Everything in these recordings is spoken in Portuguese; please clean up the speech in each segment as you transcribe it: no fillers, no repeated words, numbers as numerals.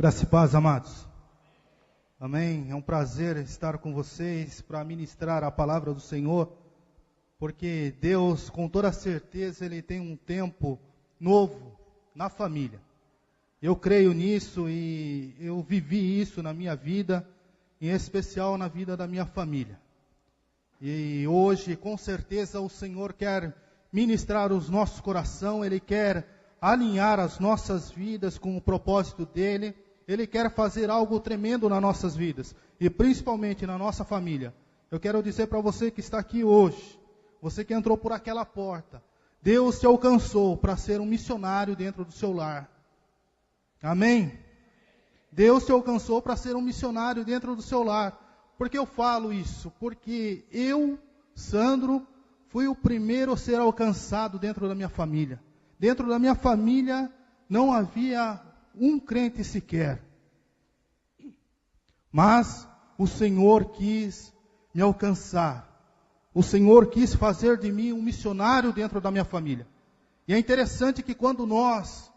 Graça e paz, amados. Amém. É um prazer estar com vocês para ministrar a palavra do Senhor, porque Deus, com toda certeza, Ele tem um tempo novo na família. Eu creio nisso e eu vivi isso na minha vida, em especial na vida da minha família. E hoje, com certeza, o Senhor quer ministrar os nossos corações, Ele quer alinhar as nossas vidas com o propósito dEle. Ele quer fazer algo tremendo nas nossas vidas, e principalmente na nossa família. Eu quero dizer para você que está aqui hoje, você que entrou por aquela porta, Deus te alcançou para ser um missionário dentro do seu lar. Amém? Deus te alcançou para ser um missionário dentro do seu lar. Por que eu falo isso? Porque eu, Sandro, fui o primeiro a ser alcançado dentro da minha família. Dentro da minha família não havia um crente sequer. Mas o Senhor quis me alcançar. O Senhor quis fazer de mim um missionário dentro da minha família. E é interessante que quando nós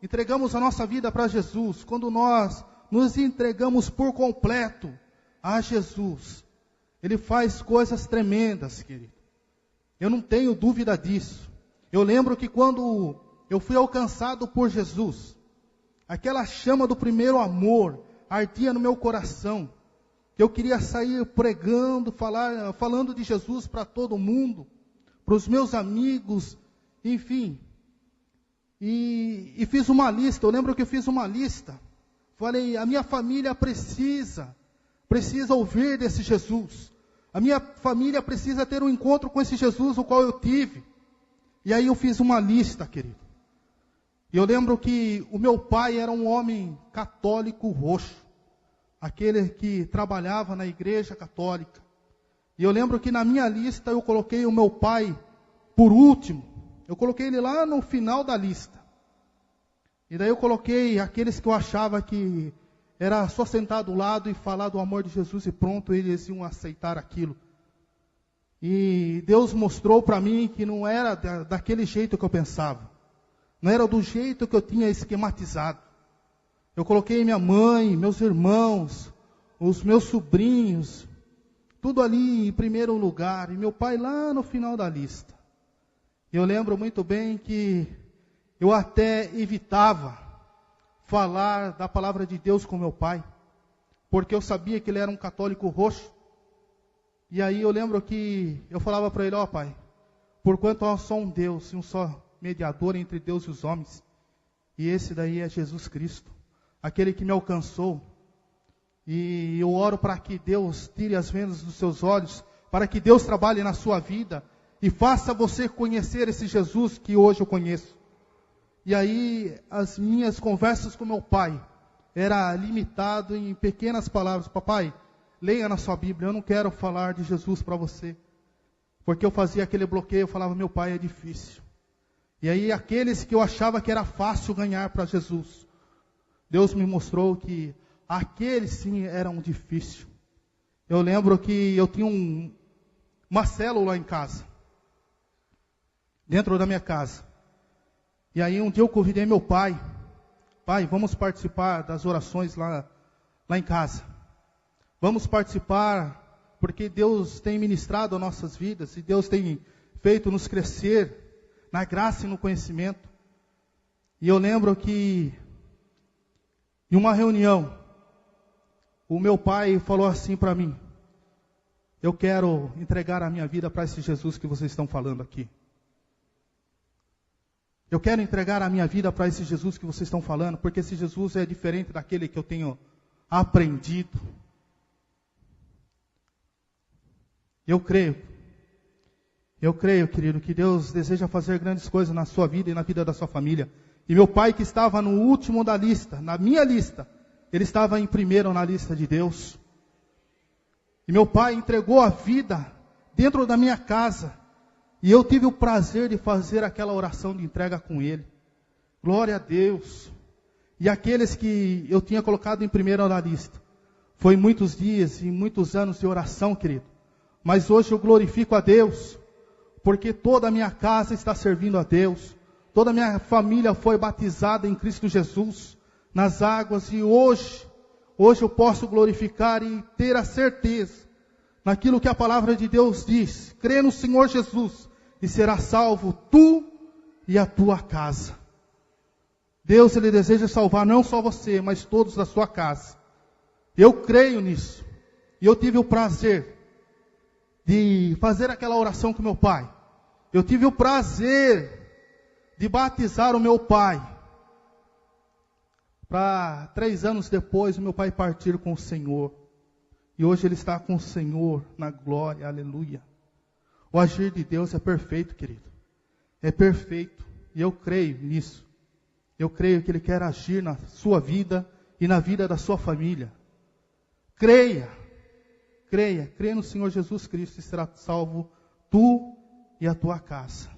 entregamos a nossa vida para Jesus, quando nós nos entregamos por completo a Jesus, Ele faz coisas tremendas, querido. Eu não tenho dúvida disso. Eu lembro que quando eu fui alcançado por Jesus, aquela chama do primeiro amor ardia no meu coração, que eu queria sair pregando, falando de Jesus para todo mundo, para os meus amigos, enfim. E fiz uma lista, eu lembro que eu fiz uma lista, falei, a minha família precisa ouvir desse Jesus, a minha família precisa ter um encontro com esse Jesus, o qual eu tive. E aí eu fiz uma lista, querido. E eu lembro que o meu pai era um homem católico roxo, aquele que trabalhava na igreja católica. E eu lembro que na minha lista eu coloquei o meu pai por último. Eu coloquei ele lá no final da lista. E daí eu coloquei aqueles que eu achava que era só sentar do lado e falar do amor de Jesus e pronto, eles iam aceitar aquilo. E Deus mostrou para mim que não era daquele jeito que eu pensava. Não era do jeito que eu tinha esquematizado. Eu coloquei minha mãe, meus irmãos, os meus sobrinhos, tudo ali em primeiro lugar. E meu pai lá no final da lista. Eu lembro muito bem que eu até evitava falar da palavra de Deus com meu pai, porque eu sabia que ele era um católico roxo. E aí eu lembro que eu falava para ele, ó pai, porquanto há só um Deus e um só mediador entre Deus e os homens, e esse daí é Jesus Cristo, aquele que me alcançou, e eu oro para que Deus tire as vendas dos seus olhos, para que Deus trabalhe na sua vida, e faça você conhecer esse Jesus que hoje eu conheço. E aí as minhas conversas com meu pai, era limitado em pequenas palavras, papai, leia na sua Bíblia, eu não quero falar de Jesus para você, porque eu fazia aquele bloqueio, eu falava, meu pai é difícil. E aí aqueles que eu achava que era fácil ganhar para Jesus, Deus me mostrou que aqueles sim eram difíceis. Eu lembro que eu tinha uma célula em casa, dentro da minha casa. E aí um dia eu convidei meu pai, pai, vamos participar das orações lá em casa. Vamos participar, porque Deus tem ministrado as nossas vidas, e Deus tem feito nos crescer na graça e no conhecimento. E eu lembro que em uma reunião, o meu pai falou assim para mim, eu quero entregar a minha vida para esse Jesus que vocês estão falando aqui. Eu quero entregar a minha vida para esse Jesus que vocês estão falando, porque esse Jesus é diferente daquele que eu tenho aprendido. Eu creio, querido, que Deus deseja fazer grandes coisas na sua vida e na vida da sua família. E meu pai, que estava no último da lista, na minha lista, ele estava em primeiro na lista de Deus. E meu pai entregou a vida dentro da minha casa. E eu tive o prazer de fazer aquela oração de entrega com ele. Glória a Deus. E aqueles que eu tinha colocado em primeiro na lista, foi muitos dias e muitos anos de oração, querido. Mas hoje eu glorifico a Deus, porque toda a minha casa está servindo a Deus. toda a minha família foi batizada em Cristo Jesus, nas águas, e hoje eu posso glorificar e ter a certeza naquilo que a palavra de Deus diz. Crê no Senhor Jesus e será salvo tu e a tua casa. Deus, Ele deseja salvar não só você, mas todos da sua casa. Eu creio nisso. E eu tive o prazer de fazer aquela oração com meu pai. Eu tive o prazer de batizar o meu pai. Para 3 anos depois, o meu pai partir com o Senhor. E hoje ele está com o Senhor na glória, aleluia. O agir de Deus é perfeito, querido. É perfeito. E eu creio nisso. Eu creio que Ele quer agir na sua vida e na vida da sua família. Creia no Senhor Jesus Cristo e será salvo tu e a tua casa.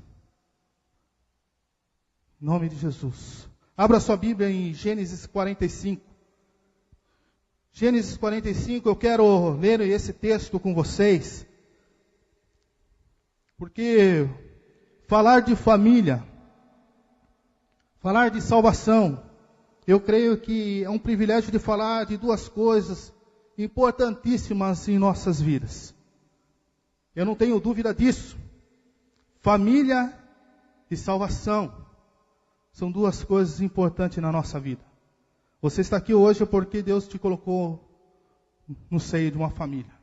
Em nome de Jesus. Abra sua Bíblia em Gênesis 45. Gênesis 45, eu quero ler esse texto com vocês. Porque falar de família, falar de salvação, eu creio que é um privilégio de falar de 2 coisas importantíssimas em nossas vidas. Eu não tenho dúvida disso. Família e salvação são 2 coisas importantes na nossa vida. Você está aqui hoje porque Deus te colocou no seio de uma família.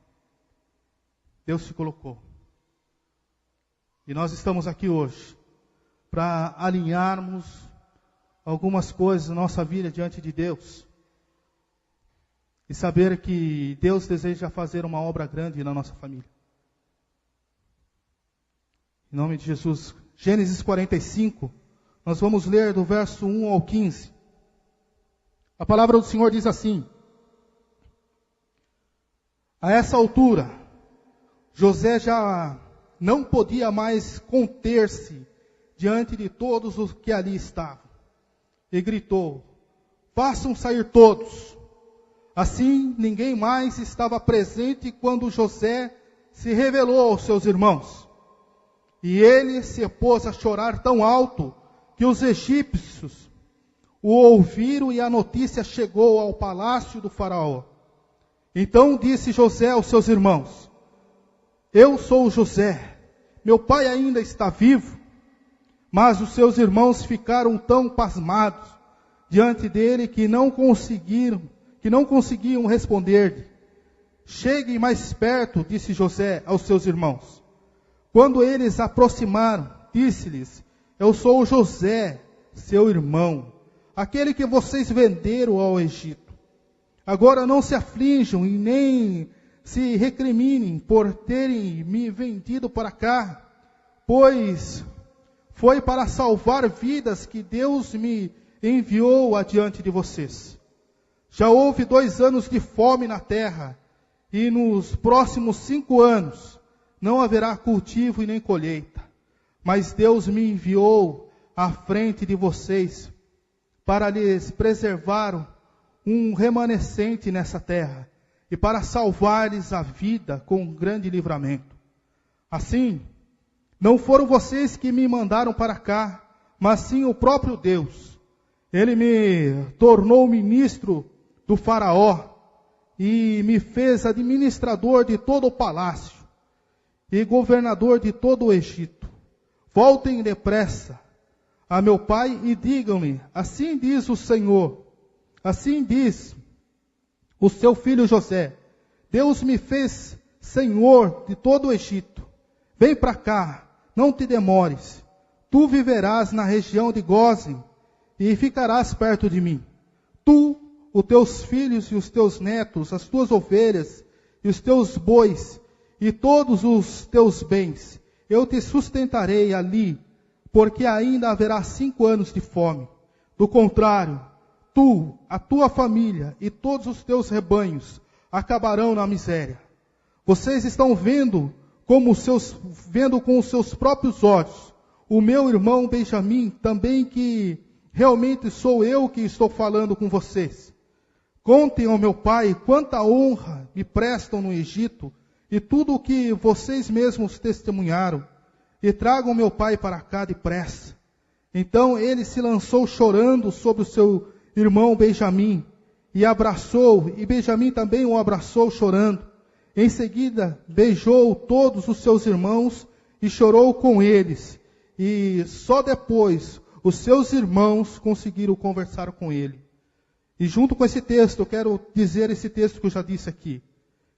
Deus te colocou. E nós estamos aqui hoje para alinharmos algumas coisas na nossa vida diante de Deus. E saber que Deus deseja fazer uma obra grande na nossa família. Em nome de Jesus. Gênesis 45, nós vamos ler do verso 1 ao 15. A palavra do Senhor diz assim: a essa altura, José já não podia mais conter-se diante de todos os que ali estavam. E gritou: façam sair todos. Assim, ninguém mais estava presente quando José se revelou aos seus irmãos. E ele se pôs a chorar tão alto que os egípcios o ouviram e a notícia chegou ao palácio do faraó. Então disse José aos seus irmãos: eu sou José, meu pai ainda está vivo. Mas os seus irmãos ficaram tão pasmados diante dele que não conseguiam responder-lhe. Cheguem mais perto, disse José aos seus irmãos. Quando eles aproximaram, disse-lhes: eu sou José, seu irmão, aquele que vocês venderam ao Egito. Agora não se aflijam e nem se recriminem por terem me vendido para cá, pois foi para salvar vidas que Deus me enviou adiante de vocês. Já houve 2 anos de fome na terra, e nos próximos 5 anos não haverá cultivo e nem colheita. Mas Deus me enviou à frente de vocês para lhes preservar um remanescente nessa terra e para salvar-lhes a vida com um grande livramento. Assim, não foram vocês que me mandaram para cá, mas sim o próprio Deus. Ele me tornou ministro do faraó e me fez administrador de todo o palácio e governador de todo o Egito. Voltem depressa a meu pai e digam-lhe: assim diz o Senhor, assim diz o seu filho José, Deus me fez senhor de todo o Egito. Vem para cá, não te demores. Tu viverás na região de Gósen e ficarás perto de mim. Tu, os teus filhos e os teus netos, as tuas ovelhas e os teus bois e todos os teus bens. Eu te sustentarei ali, porque ainda haverá 5 anos de fome. Do contrário, tu, a tua família e todos os teus rebanhos acabarão na miséria. Vocês estão vendo com os seus próprios olhos o meu irmão Benjamim, também que realmente sou eu que estou falando com vocês. Contem ao meu pai quanta honra me prestam no Egito e tudo o que vocês mesmos testemunharam. E tragam meu pai para cá depressa. Então ele se lançou chorando sobre o seu irmão Benjamim, e abraçou, e Benjamim também o abraçou chorando. Em seguida beijou todos os seus irmãos e chorou com eles. E só depois os seus irmãos conseguiram conversar com ele. E junto com esse texto, eu quero dizer esse texto que eu já disse aqui.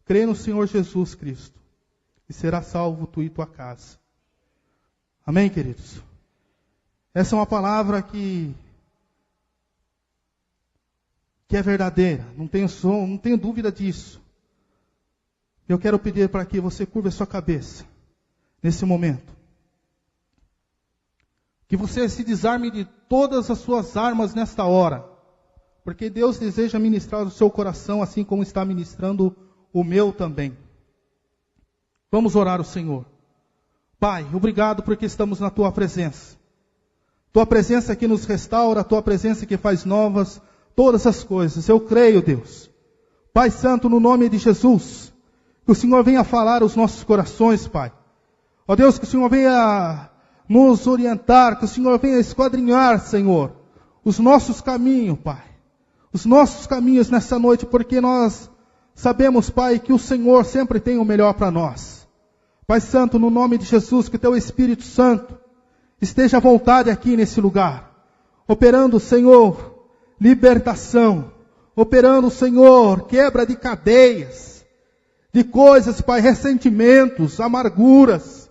Crê no Senhor Jesus Cristo, e será salvo tu e tua casa. Amém, queridos? Essa é uma palavra que é verdadeira, não tenho dúvida disso. Eu quero pedir para que você curva a sua cabeça nesse momento. Que você se desarme de todas as suas armas nesta hora. Porque Deus deseja ministrar o seu coração assim como está ministrando o meu também. Vamos orar ao Senhor. Pai, obrigado porque estamos na Tua presença. Tua presença que nos restaura, Tua presença que faz novas todas as coisas. Eu creio, Deus. Pai Santo, no nome de Jesus, que o Senhor venha falar aos nossos corações, Pai. Ó Deus, que o Senhor venha nos orientar, que o Senhor venha esquadrinhar, Senhor, os nossos caminhos, Pai. Os nossos caminhos nessa noite, porque nós sabemos, Pai, que o Senhor sempre tem o melhor para nós. Pai Santo, no nome de Jesus, que Teu Espírito Santo esteja à vontade aqui nesse lugar, operando, Senhor, libertação, operando, Senhor, quebra de cadeias, de coisas, Pai, ressentimentos, amarguras,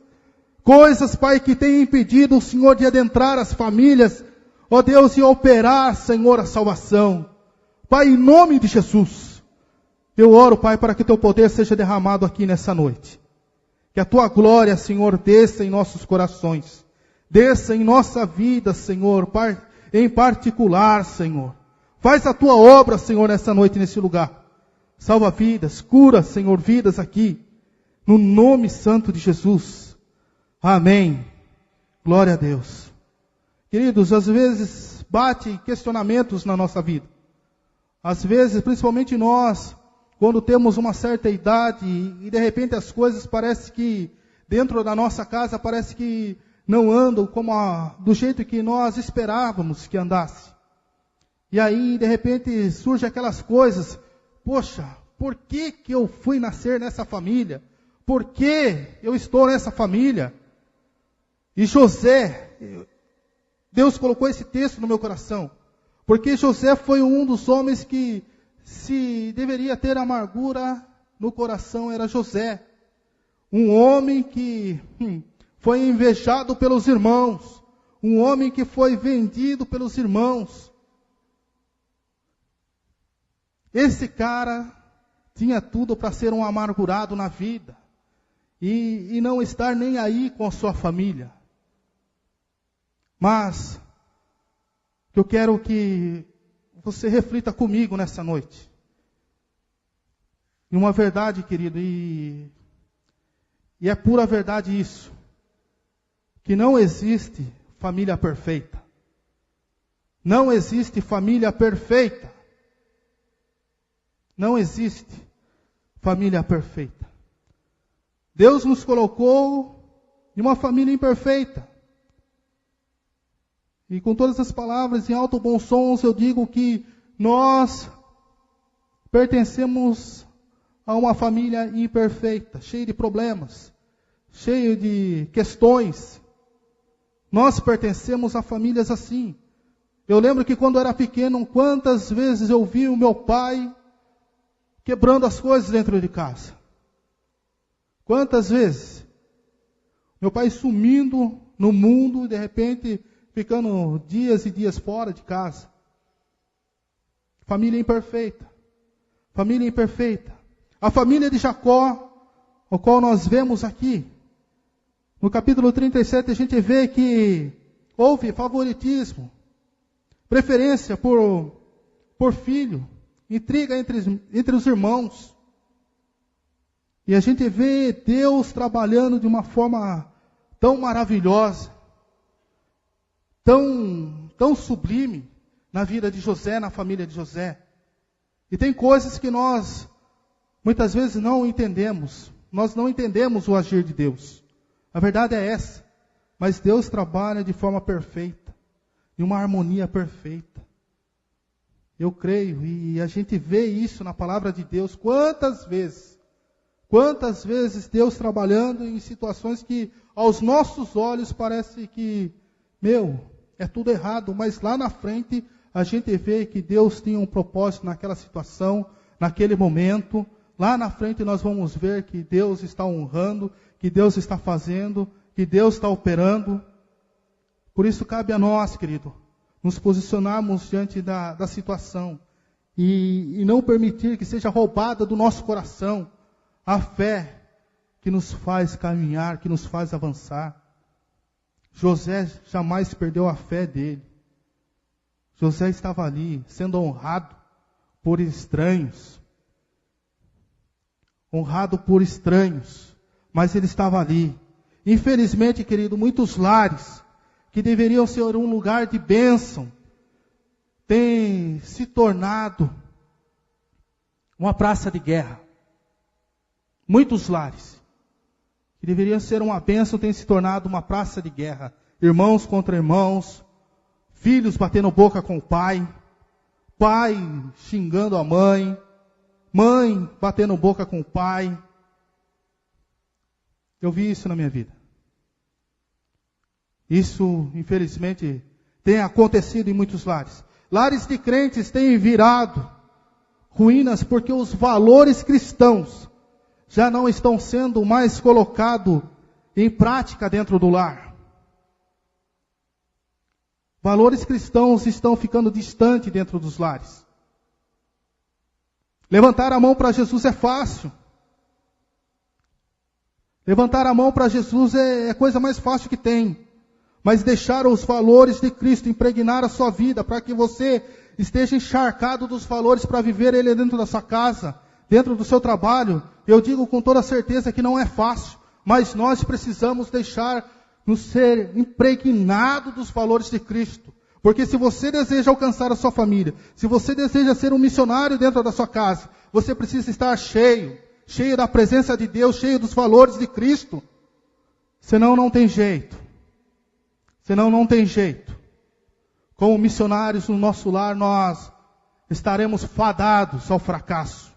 coisas, Pai, que têm impedido o Senhor de adentrar as famílias, ó Deus, e operar, Senhor, a salvação. Pai, em nome de Jesus, eu oro, Pai, para que Teu poder seja derramado aqui nessa noite. Que a Tua glória, Senhor, desça em nossos corações, desça em nossa vida, Senhor, em particular, Senhor. Faz a Tua obra, Senhor, nessa noite, nesse lugar. Salva vidas, cura, Senhor, vidas aqui. No nome santo de Jesus. Amém. Glória a Deus. Queridos, às vezes bate questionamentos na nossa vida. Às vezes, principalmente nós, quando temos uma certa idade e de repente as coisas parece que dentro da nossa casa parece que não andam do jeito que nós esperávamos que andasse. E aí, de repente, surgem aquelas coisas. Poxa, por que eu fui nascer nessa família? Por que eu estou nessa família? E José, Deus colocou esse texto no meu coração. Porque José foi um dos homens que, se deveria ter amargura no coração, era José. Um homem que foi invejado pelos irmãos. Um homem que foi vendido pelos irmãos. Esse cara tinha tudo para ser um amargurado na vida. E não estar nem aí com a sua família. Mas, eu quero que você reflita comigo nessa noite. E uma verdade, querido, e é pura verdade isso. Que não existe família perfeita. Não existe família perfeita. Não existe família perfeita. Deus nos colocou em uma família imperfeita. E com todas as palavras em alto bom sons, eu digo que nós pertencemos a uma família imperfeita, cheia de problemas, cheia de questões. Nós pertencemos a famílias assim. Eu lembro que quando eu era pequeno, quantas vezes eu vi o meu pai quebrando as coisas dentro de casa. Quantas vezes? Meu pai sumindo no mundo e de repente ficando dias e dias fora de casa. Família imperfeita. Família imperfeita. A família de Jacó, o qual nós vemos aqui. No capítulo 37 a gente vê que houve favoritismo, preferência por filho, intriga entre os irmãos. E a gente vê Deus trabalhando de uma forma tão maravilhosa, tão sublime na vida de José, na família de José. E tem coisas que nós muitas vezes não entendemos. Nós não entendemos o agir de Deus. A verdade é essa. Mas Deus trabalha de forma perfeita. em uma harmonia perfeita. Eu creio, e a gente vê isso na palavra de Deus. Quantas vezes Deus trabalhando em situações que aos nossos olhos parece que, é tudo errado, mas lá na frente a gente vê que Deus tinha um propósito naquela situação, naquele momento. Lá na frente nós vamos ver que Deus está honrando, que Deus está fazendo, que Deus está operando. Por isso cabe a nós, querido, nos posicionarmos diante da situação e não permitir que seja roubada do nosso coração a fé que nos faz caminhar, que nos faz avançar. José jamais perdeu a fé dele. José estava ali, sendo honrado por estranhos. Honrado por estranhos, mas ele estava ali. Infelizmente, querido, muitos lares que deveriam ser um lugar de bênção têm se tornado uma praça de guerra. Muitos lares que deveriam ser uma bênção têm se tornado uma praça de guerra. Irmãos contra irmãos, filhos batendo boca com o pai, pai xingando a mãe, mãe batendo boca com o pai. Eu vi isso na minha vida. Isso, infelizmente, tem acontecido em muitos lares. Lares de crentes têm virado ruínas porque os valores cristãos já não estão sendo mais colocados em prática dentro do lar. Valores cristãos estão ficando distantes dentro dos lares. Levantar a mão para Jesus é fácil. Levantar a mão para Jesus é a coisa mais fácil que tem. Mas deixar os valores de Cristo impregnar a sua vida, para que você esteja encharcado dos valores para viver ele dentro da sua casa, dentro do seu trabalho, eu digo com toda certeza que não é fácil, mas nós precisamos nos ser impregnados dos valores de Cristo. Porque se você deseja alcançar a sua família, se você deseja ser um missionário dentro da sua casa, você precisa estar cheio da presença de Deus, cheio dos valores de Cristo. Senão não tem jeito. Como missionários no nosso lar, nós estaremos fadados ao fracasso.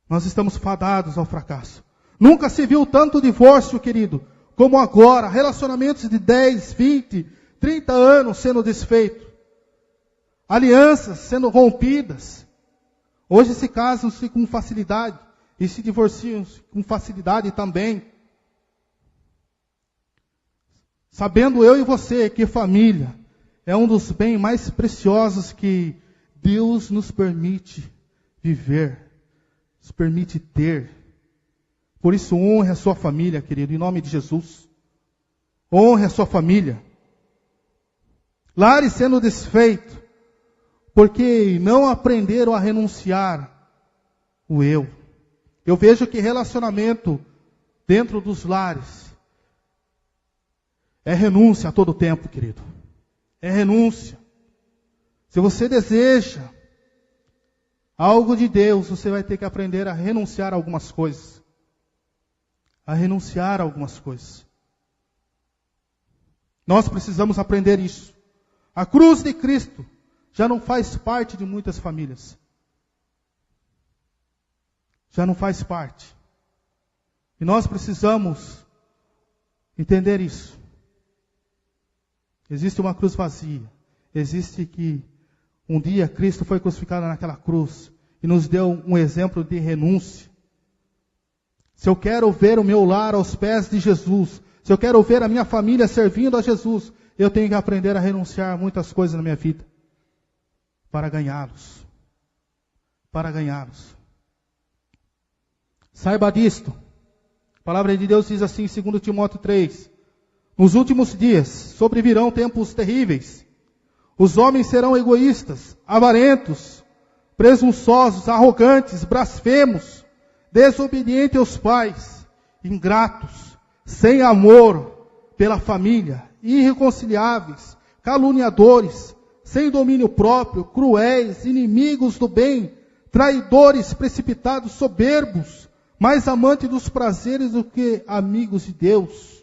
Nós estamos fadados ao fracasso. Nunca se viu tanto divórcio, querido, como agora. Relacionamentos de 10, 20, 30 anos sendo desfeitos. Alianças sendo rompidas. Hoje se casam-se com facilidade e se divorciam com facilidade também. Sabendo eu e você que família é um dos bens mais preciosos que Deus nos permite viver, nos permite ter. Por isso honre a sua família, querido, em nome de Jesus. Honre a sua família. Lares sendo desfeitos, porque não aprenderam a renunciar o eu. Eu vejo que relacionamento dentro dos lares é renúncia a todo tempo, querido. É renúncia. Se você deseja algo de Deus, você vai ter que aprender a renunciar a algumas coisas. A renunciar a algumas coisas. Nós precisamos aprender isso. A cruz de Cristo já não faz parte de muitas famílias. Já não faz parte. E nós precisamos entender isso. Existe uma cruz vazia. Existe que um dia Cristo foi crucificado naquela cruz e nos deu um exemplo de renúncia. Se eu quero ver o meu lar aos pés de Jesus, se eu quero ver a minha família servindo a Jesus, eu tenho que aprender a renunciar a muitas coisas na minha vida para ganhá-los. Para ganhá-los. Saiba disto. A palavra de Deus diz assim em 2 Timóteo 3. Nos últimos dias sobrevirão tempos terríveis. Os homens serão egoístas, avarentos, presunçosos, arrogantes, blasfemos, desobedientes aos pais, ingratos, sem amor pela família, irreconciliáveis, caluniadores, sem domínio próprio, cruéis, inimigos do bem, traidores, precipitados, soberbos, mais amantes dos prazeres do que amigos de Deus.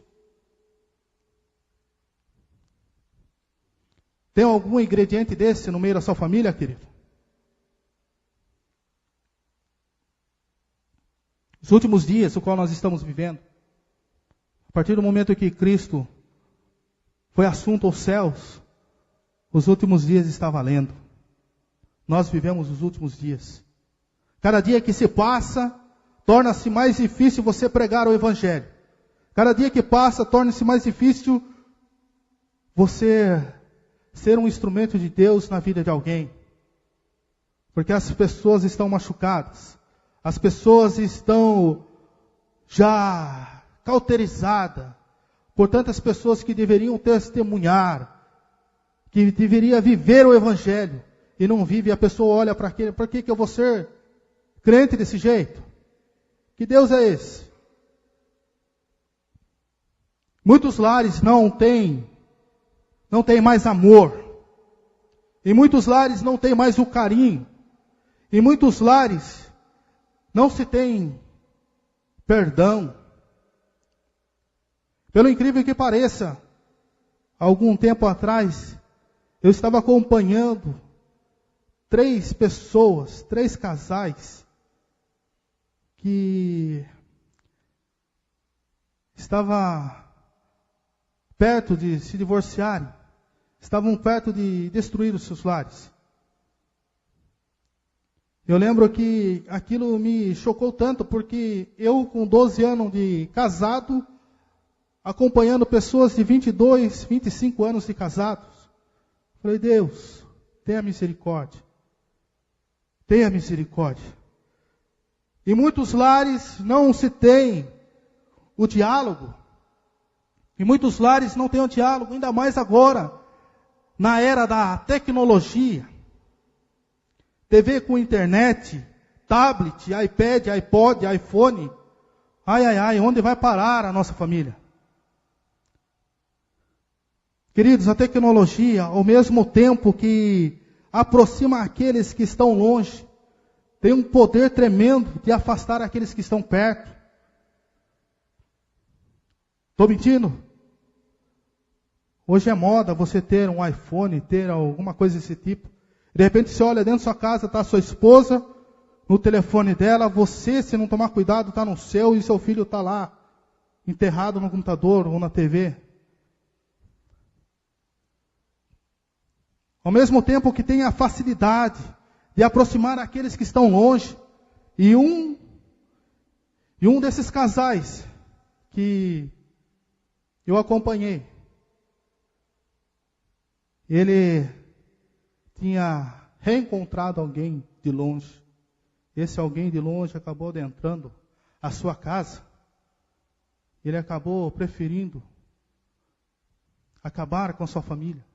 Tem algum ingrediente desse no meio da sua família, querido? Os últimos dias, o qual nós estamos vivendo, a partir do momento que Cristo foi assunto aos céus, os últimos dias está valendo. Nós vivemos os últimos dias. Cada dia que se passa, torna-se mais difícil você pregar o Evangelho. Cada dia que passa, torna-se mais difícil você ser um instrumento de Deus na vida de alguém. Porque as pessoas estão machucadas. As pessoas estão já cauterizadas por tantas pessoas que deveriam testemunhar, que deveria viver o Evangelho e não vive. A pessoa olha para aquele, para que eu vou ser crente desse jeito? Que Deus é esse? Muitos lares não têm mais amor. Em muitos lares não tem mais o carinho. Em muitos lares não se tem perdão. Pelo incrível que pareça, algum tempo atrás, eu estava acompanhando 3 pessoas, 3 casais, que estavam perto de se divorciarem, estavam perto de destruir os seus lares. Eu lembro que aquilo me chocou tanto, porque eu com 12 anos de casado, acompanhando pessoas de 22, 25 anos de casados, falei, Deus, tenha misericórdia. Tenha misericórdia. Em muitos lares não se tem o diálogo. Em muitos lares não tem o diálogo, ainda mais agora, na era da tecnologia. TV com internet, tablet, iPad, iPod, iPhone. Ai, onde vai parar a nossa família? Queridos, a tecnologia, ao mesmo tempo que aproxima aqueles que estão longe, tem um poder tremendo de afastar aqueles que estão perto. Estou mentindo? Hoje é moda você ter um iPhone, ter alguma coisa desse tipo. De repente você olha dentro da sua casa, está a sua esposa, no telefone dela, você, se não tomar cuidado, está no céu e seu filho está lá, enterrado no computador ou na TV. Ao mesmo tempo que tem a facilidade de aproximar aqueles que estão longe. E um desses casais que eu acompanhei, ele tinha reencontrado alguém de longe. Esse alguém de longe acabou adentrando a sua casa. Ele acabou preferindo acabar com a sua família.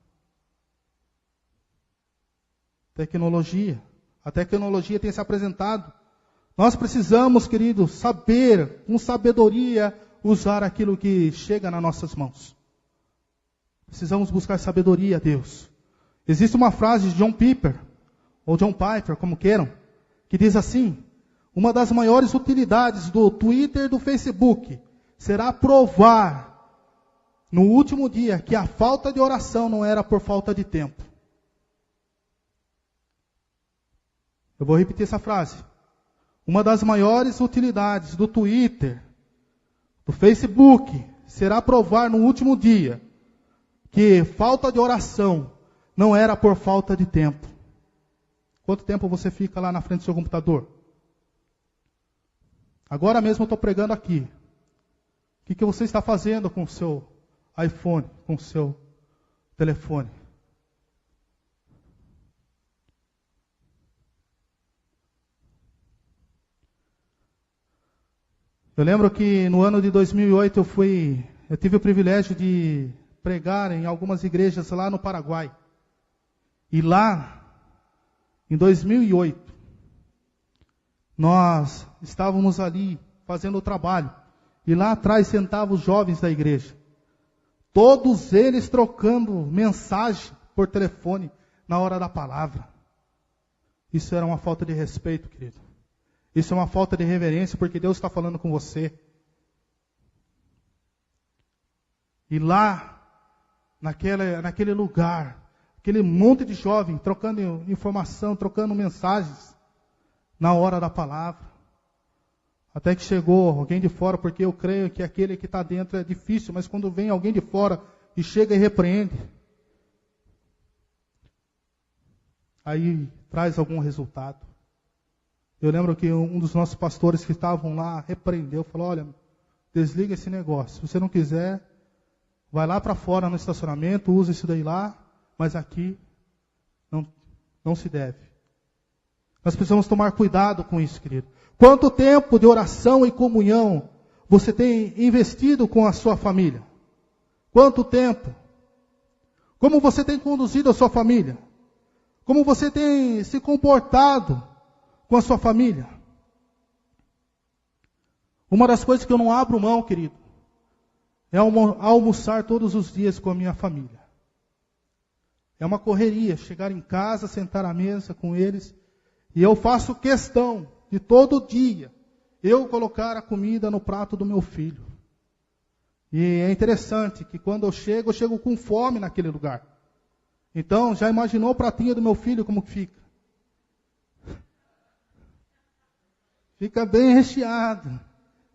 A tecnologia tem se apresentado. Nós precisamos, queridos, saber, com sabedoria, usar aquilo que chega nas nossas mãos. Precisamos buscar sabedoria a Deus. Existe uma frase de John Piper, ou John Piper, como queiram, que diz assim: uma das maiores utilidades do Twitter e do Facebook será provar no último dia que a falta de oração não era por falta de tempo. Eu vou repetir essa frase. Uma das maiores utilidades do Twitter, do Facebook, será provar no último dia que falta de oração não era por falta de tempo. Quanto tempo você fica lá na frente do seu computador? Agora mesmo eu estou pregando aqui. O que você está fazendo com o seu iPhone, com o seu telefone? Eu lembro que no ano de 2008 eu tive o privilégio de pregar em algumas igrejas lá no Paraguai. E lá, em 2008, nós estávamos ali fazendo o trabalho. E lá atrás sentavam os jovens da igreja. Todos eles trocando mensagem por telefone na hora da palavra. Isso era uma falta de respeito, querido. Isso é uma falta de reverência, porque Deus está falando com você. E lá, naquele lugar, aquele monte de jovem trocando informação, trocando mensagens na hora da palavra. Até que chegou alguém de fora, porque eu creio que aquele que está dentro é difícil, mas quando vem alguém de fora e chega e repreende, aí traz algum resultado. Eu lembro que um dos nossos pastores que estavam lá repreendeu, falou: olha, desliga esse negócio. Se você não quiser, vai lá para fora no estacionamento, usa isso daí lá, mas aqui não se deve. Nós precisamos tomar cuidado com isso, querido. Quanto tempo de oração e comunhão você tem investido com a sua família? Quanto tempo? Como você tem conduzido a sua família? Como você tem se comportado com a sua família? Uma das coisas que eu não abro mão, querido, é almoçar todos os dias com a minha família. É uma correria chegar em casa, sentar à mesa com eles, e eu faço questão de todo dia eu colocar a comida no prato do meu filho. E é interessante que quando eu chego com fome naquele lugar. Então, já imaginou o pratinho do meu filho como que fica? Fica bem recheado,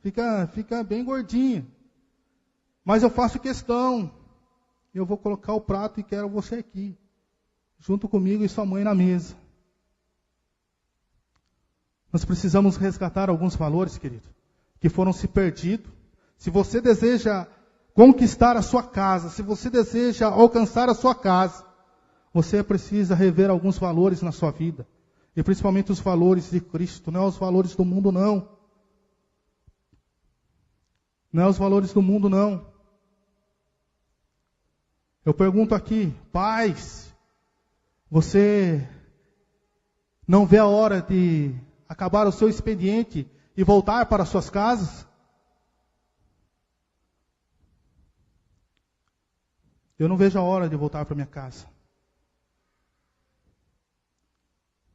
fica bem gordinho. Mas eu faço questão, eu vou colocar o prato e quero você aqui, junto comigo e sua mãe na mesa. Nós precisamos resgatar alguns valores, querido, que foram se perdidos. Se você deseja conquistar a sua casa, se você deseja alcançar a sua casa, você precisa rever alguns valores na sua vida. E principalmente os valores de Cristo, não é os valores do mundo, não. Não é os valores do mundo, não. Eu pergunto aqui, pais, você não vê a hora de acabar o seu expediente e voltar para suas casas? Eu não vejo a hora de voltar para minha casa.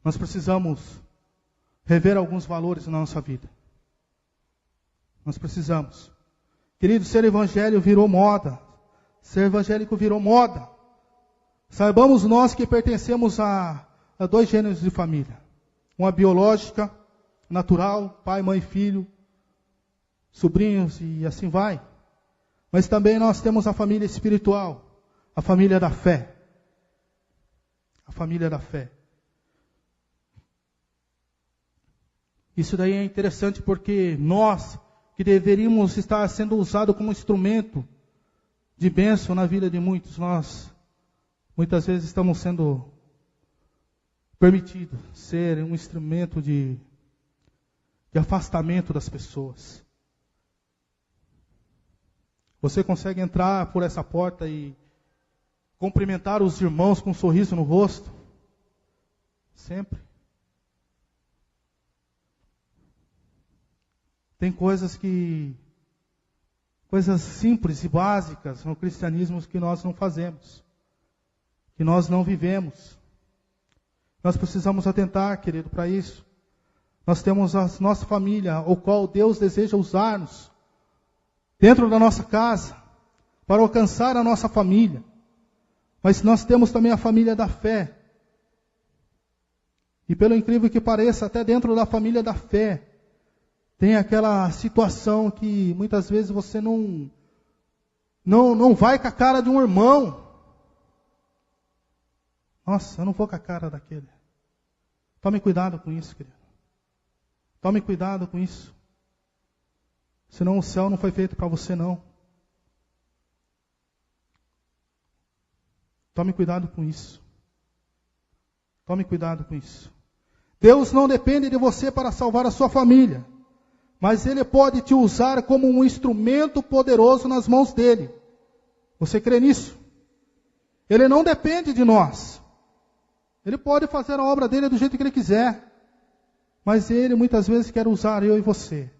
Nós precisamos rever alguns valores na nossa vida. Nós precisamos. Querido, ser evangélico virou moda. Ser evangélico virou moda. Saibamos nós que pertencemos a dois gêneros de família. Uma biológica, natural, pai, mãe, filho, sobrinhos e assim vai. Mas também nós temos a família espiritual, a família da fé. A família da fé. Isso daí é interessante porque nós, que deveríamos estar sendo usados como instrumento de bênção na vida de muitos, nós muitas vezes estamos sendo permitidos ser um instrumento de afastamento das pessoas. Você consegue entrar por essa porta e cumprimentar os irmãos com um sorriso no rosto? Sempre. Tem coisas simples e básicas no cristianismo que nós não fazemos, que nós não vivemos. Nós precisamos atentar, querido, para isso. Nós temos a nossa família, o qual Deus deseja usar-nos dentro da nossa casa, para alcançar a nossa família. Mas nós temos também a família da fé. E pelo incrível que pareça, até dentro da família da fé, tem aquela situação que muitas vezes você não vai com a cara de um irmão. Nossa, eu não vou com a cara daquele. Tome cuidado com isso, querido. Tome cuidado com isso. Senão o céu não foi feito para você, não. Tome cuidado com isso. Tome cuidado com isso. Deus não depende de você para salvar a sua família. Mas Ele pode te usar como um instrumento poderoso nas mãos dEle. Você crê nisso? Ele não depende de nós. Ele pode fazer a obra dEle do jeito que Ele quiser. Mas Ele muitas vezes quer usar eu e você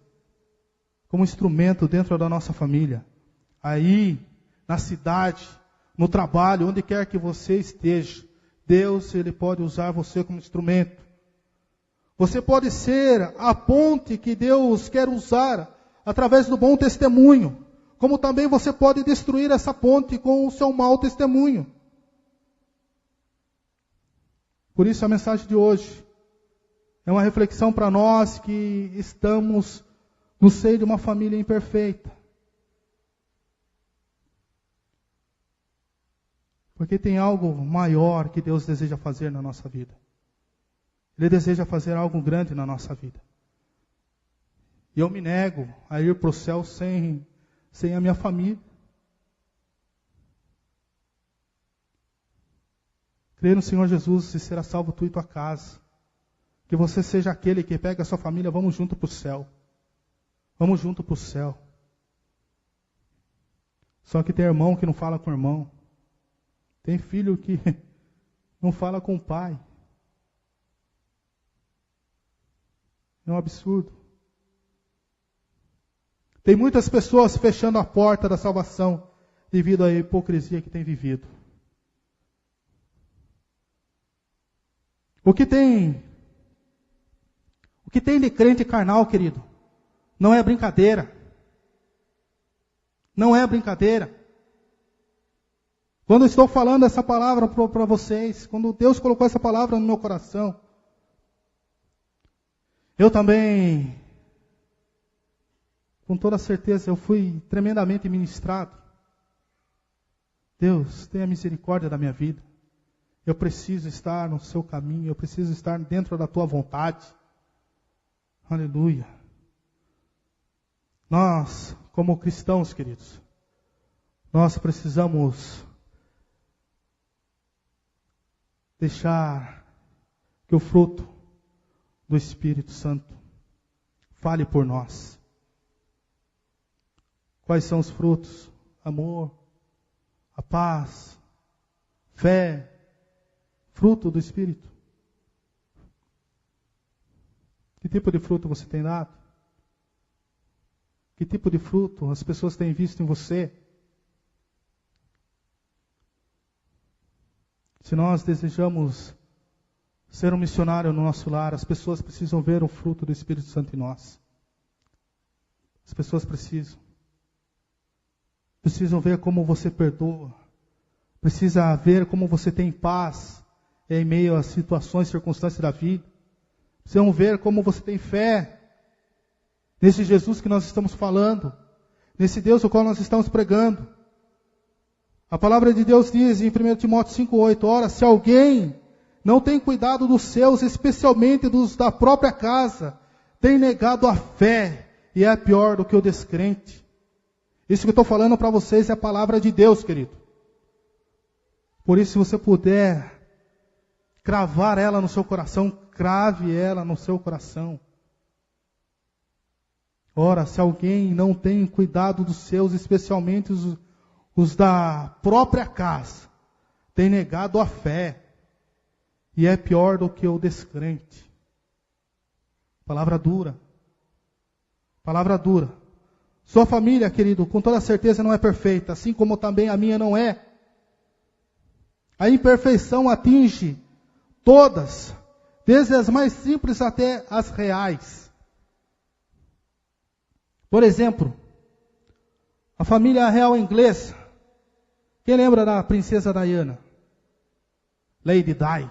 como instrumento dentro da nossa família. Aí, na cidade, no trabalho, onde quer que você esteja, Deus, Ele pode usar você como instrumento. Você pode ser a ponte que Deus quer usar através do bom testemunho, como também você pode destruir essa ponte com o seu mau testemunho. Por isso a mensagem de hoje é uma reflexão para nós que estamos no seio de uma família imperfeita. Porque tem algo maior que Deus deseja fazer na nossa vida. Ele deseja fazer algo grande na nossa vida. E eu me nego a ir para o céu sem a minha família. Crer no Senhor Jesus e será salvo tu e tua casa. Que você seja aquele que pega a sua família, vamos junto para o céu. Vamos junto para o céu. Só que tem irmão que não fala com o irmão. Tem filho que não fala com o pai. É um absurdo. Tem muitas pessoas fechando a porta da salvação devido à hipocrisia que tem vivido. O que tem de crente carnal, querido, não é brincadeira. Não é brincadeira. Quando eu estou falando essa palavra para vocês, quando Deus colocou essa palavra no meu coração, eu também, com toda certeza, eu fui tremendamente ministrado. Deus, tenha misericórdia da minha vida. Eu preciso estar no seu caminho, eu preciso estar dentro da tua vontade. Aleluia. Nós, como cristãos, queridos, nós precisamos deixar que o fruto do Espírito Santo fale por nós. Quais são os frutos? Amor, a paz, fé, fruto do Espírito. Que tipo de fruto você tem dado? Que tipo de fruto as pessoas têm visto em você? Se nós desejamos ser um missionário no nosso lar, as pessoas precisam ver o fruto do Espírito Santo em nós. As pessoas precisam ver como você perdoa. Precisa ver como você tem paz em meio às situações, circunstâncias da vida. Precisam ver como você tem fé nesse Jesus que nós estamos falando, nesse Deus o qual nós estamos pregando. A palavra de Deus diz em 1 Timóteo 5,8, ora, se alguém não tem cuidado dos seus, especialmente dos da própria casa, tem negado a fé e é pior do que o descrente. Isso que eu estou falando para vocês é a palavra de Deus, querido. Por isso, se você puder cravar ela no seu coração, crave ela no seu coração. Ora, se alguém não tem cuidado dos seus, especialmente os da própria casa, tem negado a fé e é pior do que o descrente. Palavra dura. Palavra dura. Sua família, querido, com toda certeza não é perfeita, assim como também a minha não é. A imperfeição atinge todas, desde as mais simples até as reais. Por exemplo, a família real inglesa. Quem lembra da princesa Diana? Lady Di.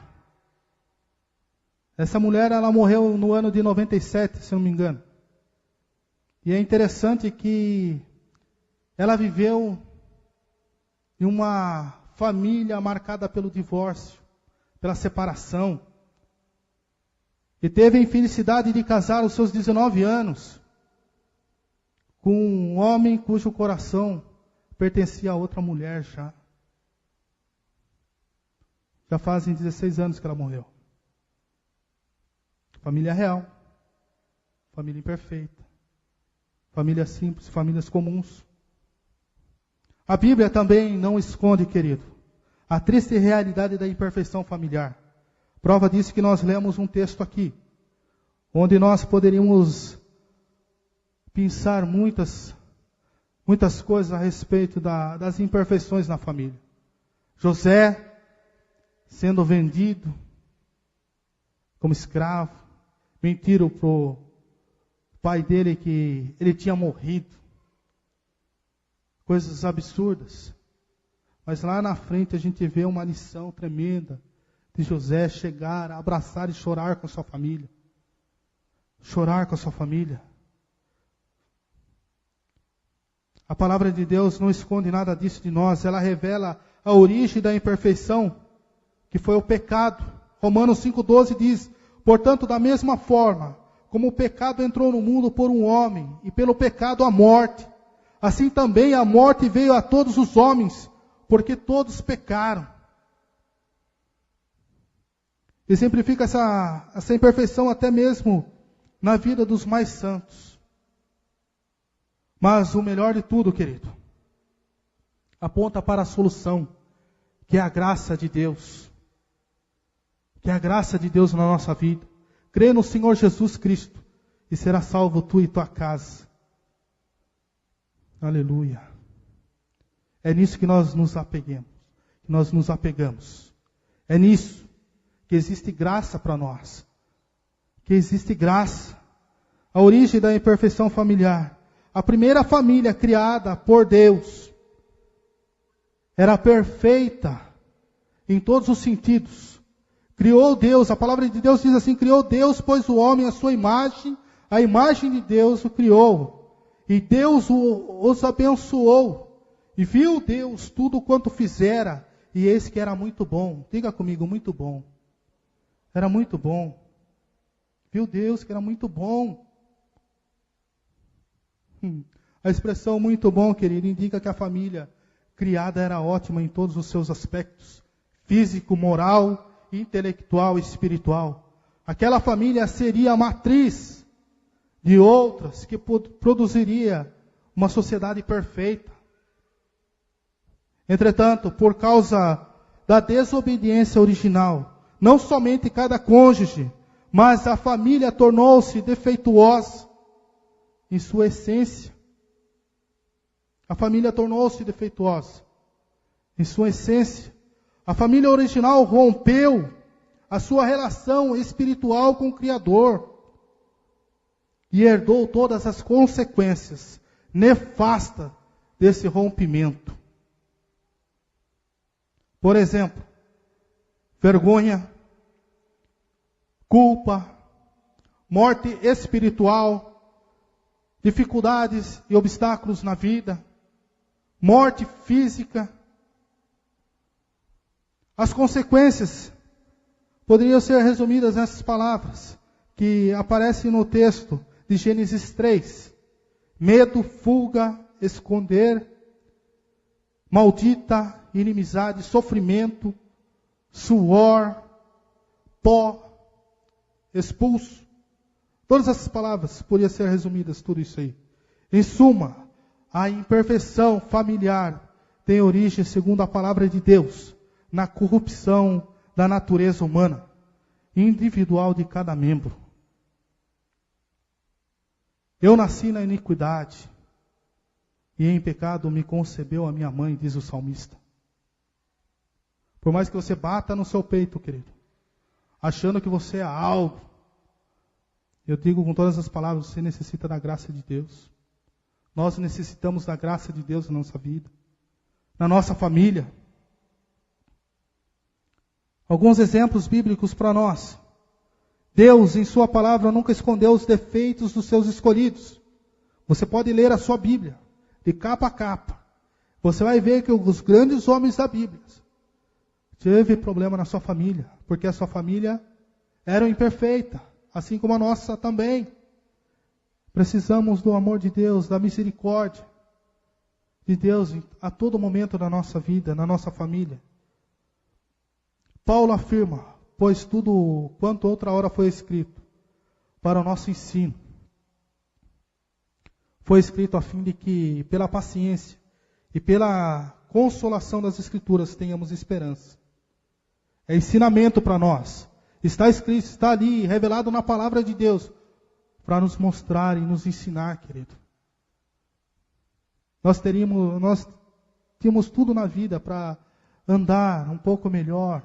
Essa mulher, ela morreu no ano de 97, se não me engano. E é interessante que ela viveu em uma família marcada pelo divórcio, pela separação. E teve a infelicidade de casar aos seus 19 anos com um homem cujo coração pertencia a outra mulher já. Já fazem 16 anos que ela morreu. Família real. Família imperfeita. Família simples, famílias comuns. A Bíblia também não esconde, querido, a triste realidade da imperfeição familiar. Prova disso que nós lemos um texto aqui, onde nós poderíamos pensar muitas coisas a respeito das imperfeições na família. José sendo vendido como escravo, mentiram para o pai dele que ele tinha morrido. Coisas absurdas. Mas lá na frente a gente vê uma lição tremenda de José chegar, abraçar e chorar com a sua família. Chorar com a sua família. A palavra de Deus não esconde nada disso de nós. Ela revela a origem da imperfeição, que foi o pecado. Romanos 5,12 diz: portanto, da mesma forma, como o pecado entrou no mundo por um homem, e pelo pecado a morte, assim também a morte veio a todos os homens, porque todos pecaram. Exemplifica essa imperfeição até mesmo na vida dos mais santos. Mas o melhor de tudo, querido, aponta para a solução, que é a graça de Deus. Que é a graça de Deus na nossa vida. Crê no Senhor Jesus Cristo e será salvo tu e tua casa. Aleluia. É nisso que nós nos apegamos. É nisso que existe graça para nós. Que existe graça. A origem da imperfeição familiar. A primeira família criada por Deus era perfeita em todos os sentidos. Criou Deus, a palavra de Deus diz assim: criou Deus, pois o homem, a sua imagem, a imagem de Deus o criou. E Deus os abençoou. E viu Deus tudo quanto fizera, e eis que era muito bom. Diga comigo, muito bom. Era muito bom. Viu Deus que era muito bom. A expressão muito bom, querido, indica que a família criada era ótima em todos os seus aspectos: físico, moral, intelectual e espiritual. Aquela família seria a matriz de outras que produziria uma sociedade perfeita. Entretanto, por causa da desobediência original, não somente cada cônjuge, mas a família tornou-se defeituosa em sua essência. A família tornou-se defeituosa em sua essência. A família original rompeu a sua relação espiritual com o Criador e herdou todas as consequências nefastas desse rompimento. Por exemplo, vergonha, culpa, morte espiritual, dificuldades e obstáculos na vida, morte física. As consequências poderiam ser resumidas nessas palavras que aparecem no texto de Gênesis 3. Medo, fuga, esconder, maldita, inimizade, sofrimento, suor, pó, expulso. Todas essas palavras poderiam ser resumidas, tudo isso aí. Em suma, a imperfeição familiar tem origem, segundo a palavra de Deus, na corrupção da natureza humana, individual de cada membro. Eu nasci na iniquidade, e em pecado me concebeu a minha mãe, diz o salmista. Por mais que você bata no seu peito, querido, achando que você é algo, eu digo com todas as palavras, você necessita da graça de Deus. Nós necessitamos da graça de Deus na nossa vida, na nossa família. Alguns exemplos bíblicos para nós. Deus, em sua palavra, nunca escondeu os defeitos dos seus escolhidos. Você pode ler a sua Bíblia, de capa a capa. Você vai ver que os grandes homens da Bíblia teve problema na sua família, porque a sua família era imperfeita, assim como a nossa também. Precisamos do amor de Deus, da misericórdia de Deus a todo momento da nossa vida, na nossa família. Paulo afirma: pois tudo quanto outra hora foi escrito para o nosso ensino, foi escrito a fim de que, pela paciência e pela consolação das Escrituras, tenhamos esperança. É ensinamento para nós. Está escrito, está ali, revelado na palavra de Deus, para nos mostrar e nos ensinar, querido. Nós tínhamos tudo na vida para andar um pouco melhor,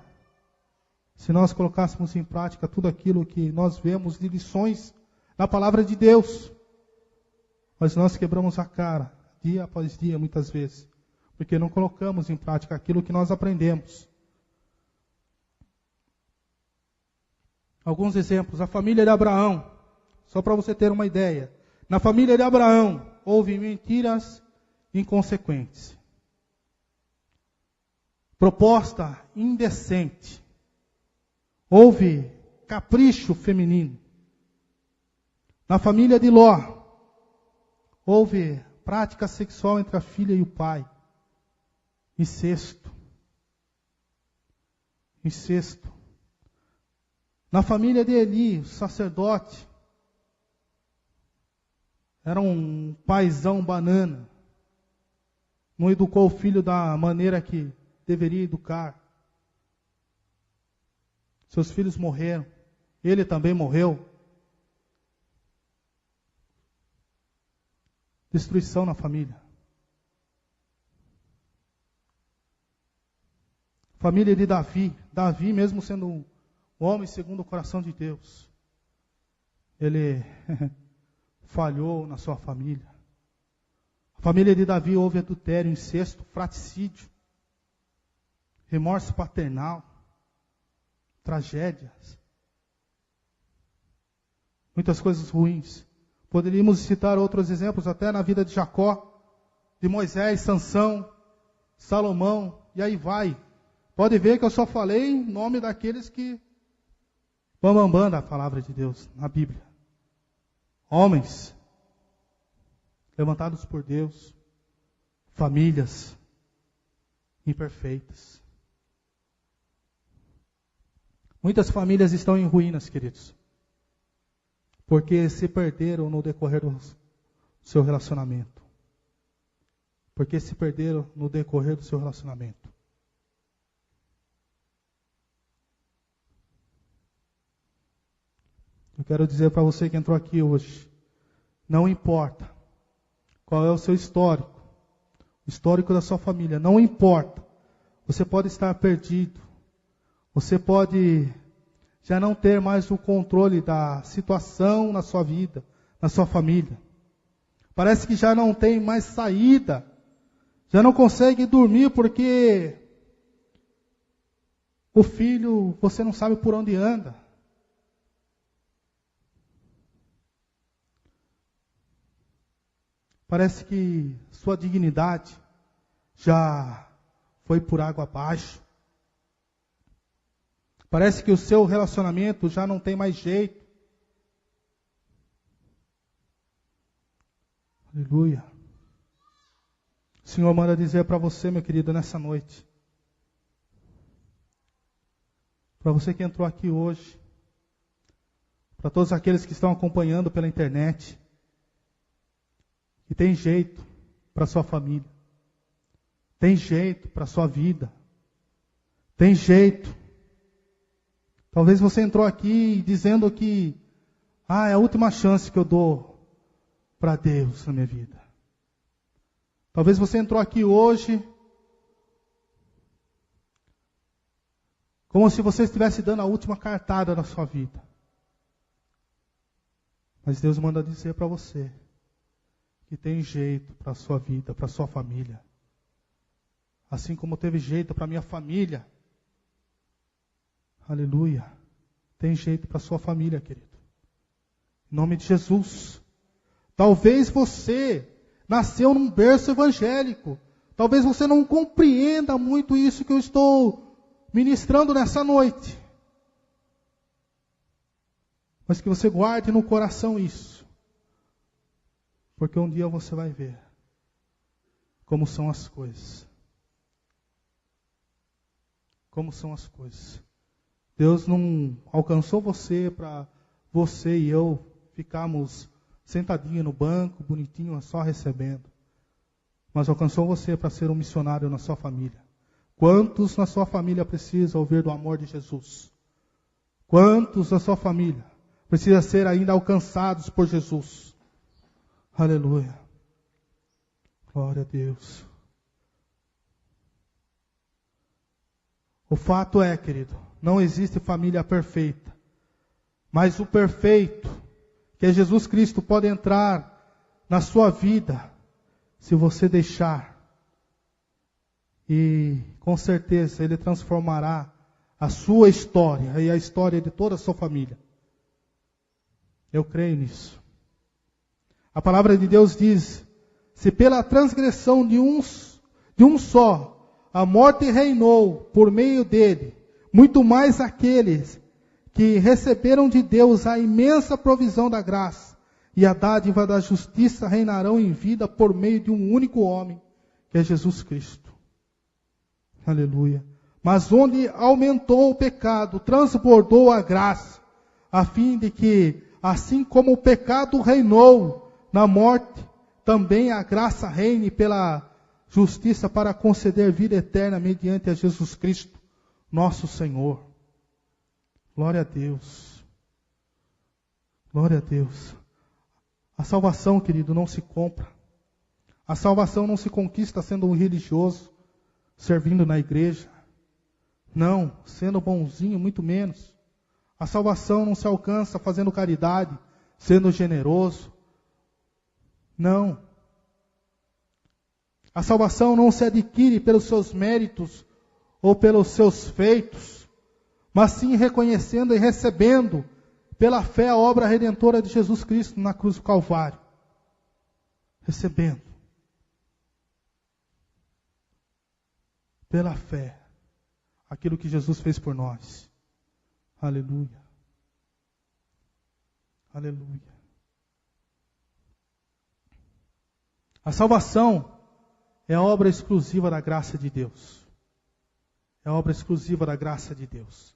se nós colocássemos em prática tudo aquilo que nós vemos de lições na palavra de Deus. Mas nós quebramos a cara, dia após dia, muitas vezes, porque não colocamos em prática aquilo que nós aprendemos. Alguns exemplos. A família de Abraão, só para você ter uma ideia. Na família de Abraão, houve mentiras inconsequentes. Proposta indecente. Houve capricho feminino. Na família de Ló, houve prática sexual entre a filha e o pai. Incesto. Na família de Eli, o sacerdote, era um paizão banana. Não educou o filho da maneira que deveria educar. Seus filhos morreram. Ele também morreu. Destruição na família. Família de Davi. Davi, mesmo sendo um homem segundo o coração de Deus, ele falhou na sua família. A família de Davi houve adultério, incesto, fratricídio, remorso paternal, tragédias. Muitas coisas ruins. Poderíamos citar outros exemplos até na vida de Jacó, de Moisés, Sansão, Salomão, e aí vai. Pode ver que eu só falei em nome daqueles que bambambam da palavra de Deus na Bíblia. Homens levantados por Deus, famílias imperfeitas. Muitas famílias estão em ruínas, queridos, porque se perderam no decorrer do seu relacionamento. Porque se perderam no decorrer do seu relacionamento. Eu quero dizer para você que entrou aqui hoje, não importa qual é o seu histórico, o histórico da sua família, não importa. Você pode estar perdido, você pode já não ter mais o controle da situação na sua vida, na sua família. Parece que já não tem mais saída, já não consegue dormir porque o filho, você não sabe por onde anda. Parece que sua dignidade já foi por água abaixo. Parece que o seu relacionamento já não tem mais jeito. Aleluia. O Senhor manda dizer para você, meu querido, nessa noite. Para você que entrou aqui hoje. Para todos aqueles que estão acompanhando pela internet. E tem jeito para sua família. Tem jeito para sua vida. Tem jeito. Talvez você entrou aqui dizendo que é a última chance que eu dou para Deus na minha vida. Talvez você entrou aqui hoje como se você estivesse dando a última cartada na sua vida. Mas Deus manda dizer para você que tem jeito para a sua vida, para a sua família. Assim como teve jeito para a minha família. Aleluia. Tem jeito para a sua família, querido. Em nome de Jesus. Talvez você nasceu num berço evangélico. Talvez você não compreenda muito isso que eu estou ministrando nessa noite. Mas que você guarde no coração isso. Porque um dia você vai ver como são as coisas. Como são as coisas. Deus não alcançou você para você e eu ficarmos sentadinhos no banco, bonitinho, só recebendo. Mas alcançou você para ser um missionário na sua família. Quantos na sua família precisam ouvir do amor de Jesus? Quantos na sua família precisam ser ainda alcançados por Jesus? Aleluia. Glória a Deus. O fato é, querido, não existe família perfeita. Mas o perfeito, que é Jesus Cristo, pode entrar na sua vida, se você deixar. E com certeza Ele transformará a sua história e a história de toda a sua família. Eu creio nisso. A palavra de Deus diz: se pela transgressão de um só a morte reinou por meio dele, muito mais aqueles que receberam de Deus a imensa provisão da graça e a dádiva da justiça reinarão em vida por meio de um único homem, que é Jesus Cristo. Aleluia. Mas onde aumentou o pecado, transbordou a graça, a fim de que, assim como o pecado reinou na morte, também a graça reine pela justiça para conceder vida eterna mediante a Jesus Cristo, nosso Senhor. Glória a Deus. Glória a Deus. A salvação, querido, não se compra. A salvação não se conquista sendo um religioso, servindo na igreja. Não, sendo bonzinho, muito menos. A salvação não se alcança fazendo caridade, sendo generoso. Não. A salvação não se adquire pelos seus méritos ou pelos seus feitos, mas sim reconhecendo e recebendo pela fé a obra redentora de Jesus Cristo na cruz do Calvário. Recebendo. Pela fé. Aquilo que Jesus fez por nós. Aleluia. Aleluia. A salvação é obra exclusiva da graça de Deus. É obra exclusiva da graça de Deus.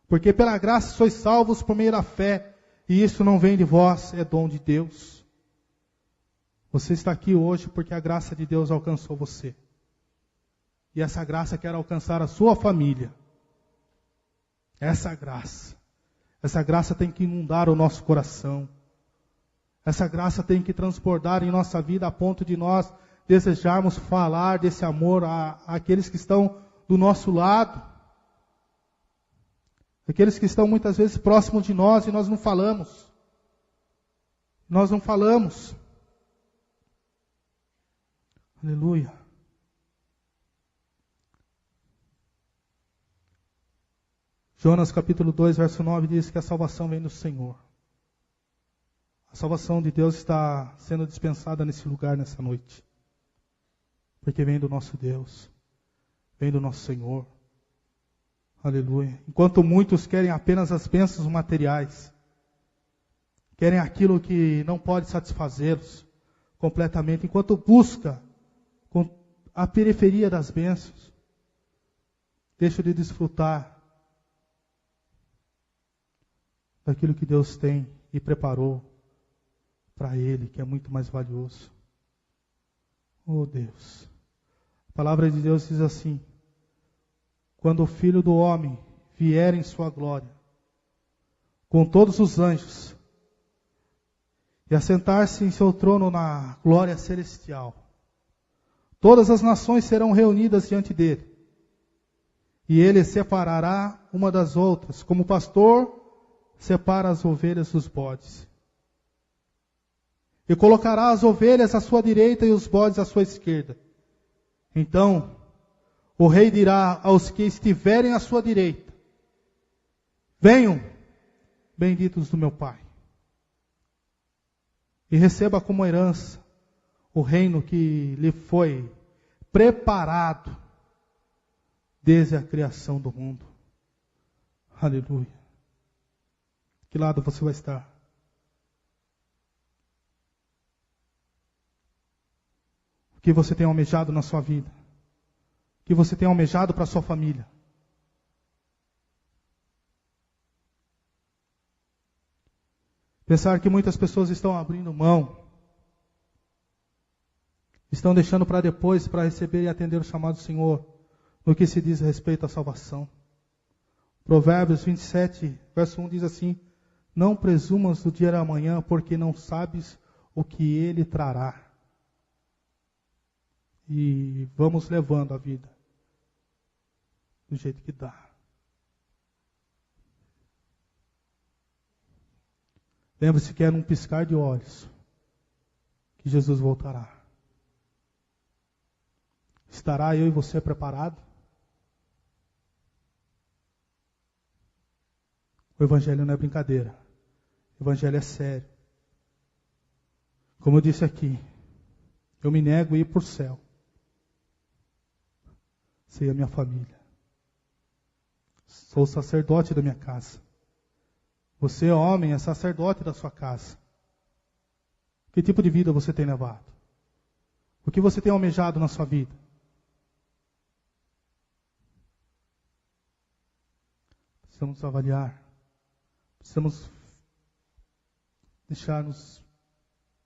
Porque pela graça sois salvos por meio da fé, e isso não vem de vós, é dom de Deus. Você está aqui hoje porque a graça de Deus alcançou você. E essa graça quer alcançar a sua família. Essa graça tem que inundar o nosso coração. Essa graça tem que transbordar em nossa vida a ponto de nós desejarmos falar desse amor àqueles que estão do nosso lado. Aqueles que estão muitas vezes próximos de nós e nós não falamos. Nós não falamos. Aleluia. Jonas capítulo 2, verso 9 diz que a salvação vem do Senhor. A salvação de Deus está sendo dispensada nesse lugar, nessa noite. Porque vem do nosso Deus. Vem do nosso Senhor. Aleluia. Enquanto muitos querem apenas as bênçãos materiais. Querem aquilo que não pode satisfazê-los completamente. Enquanto busca a periferia das bênçãos. Deixa de desfrutar daquilo que Deus tem e preparou para ele, que é muito mais valioso. Oh Deus. A palavra de Deus diz assim: quando o Filho do Homem vier em sua glória, com todos os anjos, e assentar-se em seu trono na glória celestial, todas as nações serão reunidas diante dele, e ele separará uma das outras, como o pastor separa as ovelhas dos bodes. E colocará as ovelhas à sua direita e os bodes à sua esquerda. Então, o rei dirá aos que estiverem à sua direita: venham, benditos do meu Pai, e receba como herança o reino que lhe foi preparado desde a criação do mundo. Aleluia. Que lado você vai estar? O que você tem almejado na sua vida? O que você tem almejado para a sua família? Pensar que muitas pessoas estão abrindo mão, estão deixando para depois, para receber e atender o chamado do Senhor, no que se diz respeito à salvação. Provérbios 27, verso 1 diz assim: não presumas do dia da manhã, porque não sabes o que ele trará. E vamos levando a vida do jeito que dá. Lembre-se que é num piscar de olhos que Jesus voltará. Estará eu e você preparado? O Evangelho não é brincadeira. O Evangelho é sério. Como eu disse aqui, eu me nego a ir para o céu sem a minha família. Sou sacerdote da minha casa. Você, homem, é sacerdote da sua casa. Que tipo de vida você tem levado? O que você tem almejado na sua vida? Precisamos avaliar. Precisamos deixar-nos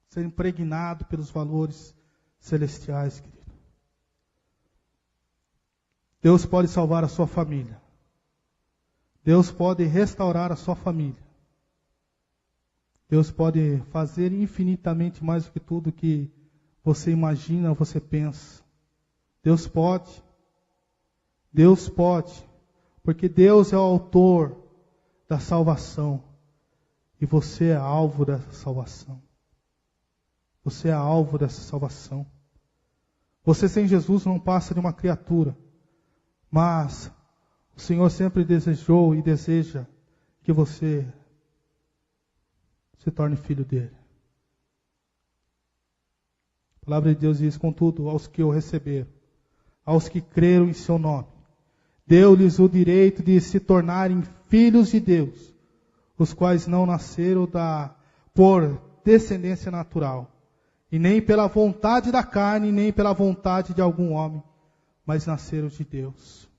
ser impregnados pelos valores celestiais, querido. Deus pode salvar a sua família. Deus pode restaurar a sua família. Deus pode fazer infinitamente mais do que tudo que você imagina, você pensa. Deus pode. Deus pode. Porque Deus é o autor da salvação. E você é alvo dessa salvação. Você é alvo dessa salvação. Você sem Jesus não passa de uma criatura. Mas o Senhor sempre desejou e deseja que você se torne filho dele. A palavra de Deus diz, contudo, aos que o receberam, aos que creram em seu nome, deu-lhes o direito de se tornarem filhos de Deus, os quais não nasceram por descendência natural, e nem pela vontade da carne, nem pela vontade de algum homem, mas nasceram de Deus.